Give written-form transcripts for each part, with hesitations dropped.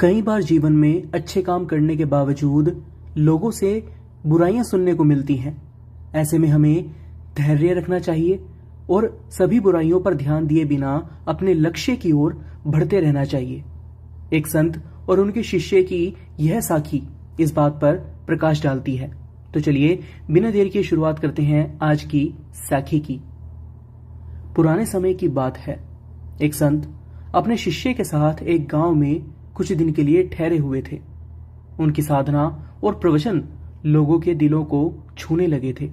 कई बार जीवन में अच्छे काम करने के बावजूद लोगों से बुराइयां सुनने को मिलती हैं। ऐसे में हमें धैर्य रखना चाहिए और सभी बुराइयों पर ध्यान दिए बिना अपने लक्ष्य की ओर बढ़ते रहना चाहिए। एक संत और उनके शिष्य की यह साखी इस बात पर प्रकाश डालती है। तो चलिए बिना देर के शुरुआत करते हैं आज की साखी की। पुराने समय की बात है। एक संत अपने शिष्य के साथ एक गांव में कुछ दिन के लिए ठहरे हुए थे। उनकी साधना और प्रवचन लोगों के दिलों को छूने लगे थे।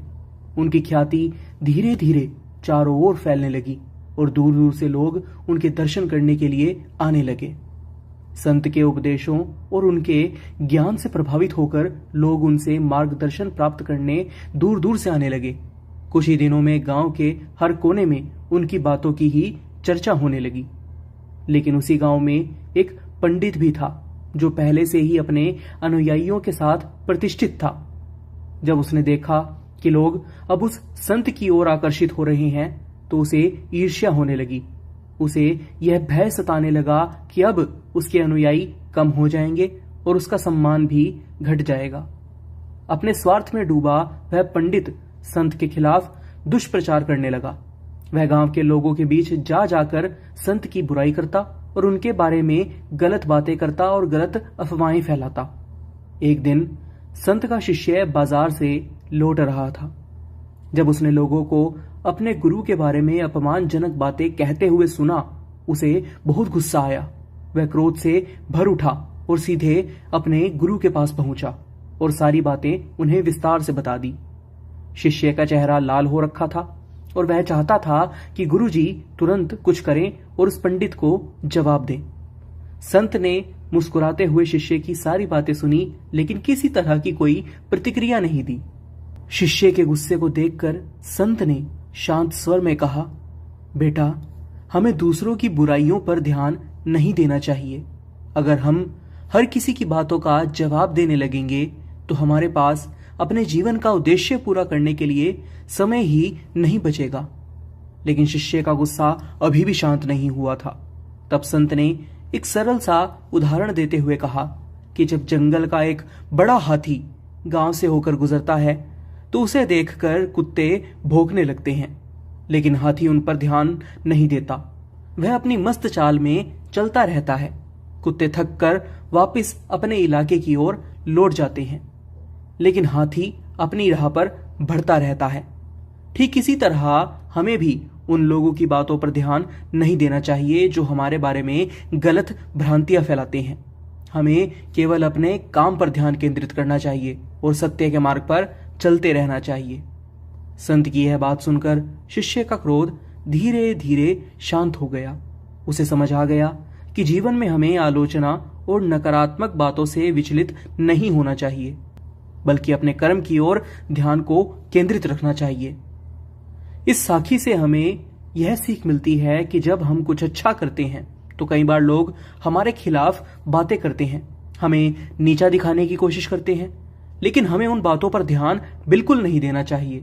उनकी ख्याति धीरे धीरे चारों ओर फैलने लगी और दूर दूर से लोग उनके दर्शन करने के लिए आने लगे। संत के उपदेशों और उनके ज्ञान से प्रभावित होकर लोग उनसे मार्गदर्शन प्राप्त करने दूर दूर से आने लगे। कुछ ही दिनों में गांव के हर कोने में उनकी बातों की ही चर्चा होने लगी। लेकिन उसी गांव में एक पंडित भी था जो पहले से ही अपने अनुयायियों के साथ प्रतिष्ठित था। जब उसने देखा कि लोग अब उस संत की ओर आकर्षित हो रहे हैं तो उसे ईर्ष्या होने लगी। उसे यह भय सताने लगा कि अब उसके अनुयायी कम हो जाएंगे और उसका सम्मान भी घट जाएगा। अपने स्वार्थ में डूबा वह पंडित संत के खिलाफ दुष्प्रचार करने लगा। वह गांव के लोगों के बीच जा जाकर संत की बुराई करता और उनके बारे में गलत बातें करता और गलत अफवाहें फैलाता। एक दिन संत का शिष्य बाजार से लौट रहा था। जब उसने लोगों को अपने गुरु के बारे में अपमानजनक बातें कहते हुए सुना, उसे बहुत गुस्सा आया। वह क्रोध से भर उठा और सीधे अपने गुरु के पास पहुंचा और सारी बातें उन्हें विस्तार से बता दी। शिष्य का चेहरा लाल हो रखा था और वह चाहता था कि गुरुजी तुरंत कुछ करें और उस पंडित को जवाब दें। संत ने मुस्कुराते हुए शिष्य की सारी बातें सुनी, लेकिन किसी तरह की कोई प्रतिक्रिया नहीं दी। शिष्य के गुस्से को देखकर संत ने शांत स्वर में कहा, बेटा, हमें दूसरों की बुराइयों पर ध्यान नहीं देना चाहिए। अगर हम हर किसी की बातों का जवाब देने लगेंगे तो हमारे पास अपने जीवन का उद्देश्य पूरा करने के लिए समय ही नहीं बचेगा। लेकिन शिष्य का गुस्सा अभी भी शांत नहीं हुआ था। तब संत ने एक सरल सा उदाहरण देते हुए कहा कि जब जंगल का एक बड़ा हाथी गांव से होकर गुजरता है तो उसे देखकर कुत्ते भौंकने लगते हैं, लेकिन हाथी उन पर ध्यान नहीं देता। वह अपनी मस्त चाल में चलता रहता है। कुत्ते थक कर वापिस अपने इलाके की ओर लौट जाते हैं, लेकिन हाथी अपनी राह पर बढ़ता रहता है। ठीक इसी तरह हमें भी उन लोगों की बातों पर ध्यान नहीं देना चाहिए जो हमारे बारे में गलत भ्रांतियां फैलाते हैं। हमें केवल अपने काम पर ध्यान केंद्रित करना चाहिए और सत्य के मार्ग पर चलते रहना चाहिए। संत की यह बात सुनकर शिष्य का क्रोध धीरे धीरे शांत हो गया। उसे समझ आ गया कि जीवन में हमें आलोचना और नकारात्मक बातों से विचलित नहीं होना चाहिए, बल्कि अपने कर्म की ओर ध्यान को केंद्रित रखना चाहिए। इस साखी से हमें यह सीख मिलती है कि जब हम कुछ अच्छा करते हैं तो कई बार लोग हमारे खिलाफ बातें करते हैं, हमें नीचा दिखाने की कोशिश करते हैं, लेकिन हमें उन बातों पर ध्यान बिल्कुल नहीं देना चाहिए।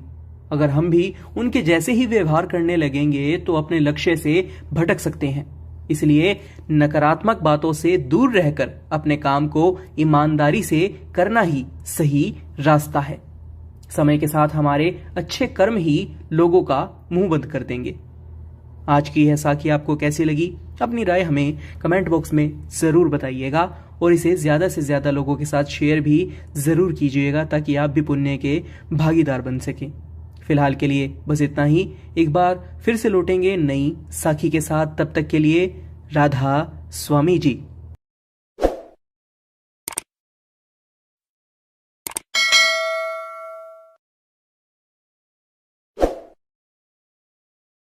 अगर हम भी उनके जैसे ही व्यवहार करने लगेंगे तो अपने लक्ष्य से भटक सकते हैं। इसलिए नकारात्मक बातों से दूर रहकर अपने काम को ईमानदारी से करना ही सही रास्ता है। समय के साथ हमारे अच्छे कर्म ही लोगों का मुंह बंद कर देंगे। आज की यह साखी आपको कैसी लगी? अपनी राय हमें कमेंट बॉक्स में जरूर बताइएगा और इसे ज्यादा से ज्यादा लोगों के साथ शेयर भी जरूर कीजिएगा ताकि आप भी पुण्य के भागीदार बन सकें। फिलहाल के लिए बस इतना ही। एक बार फिर से लौटेंगे नई साखी के साथ। तब तक के लिए राधा स्वामी जी।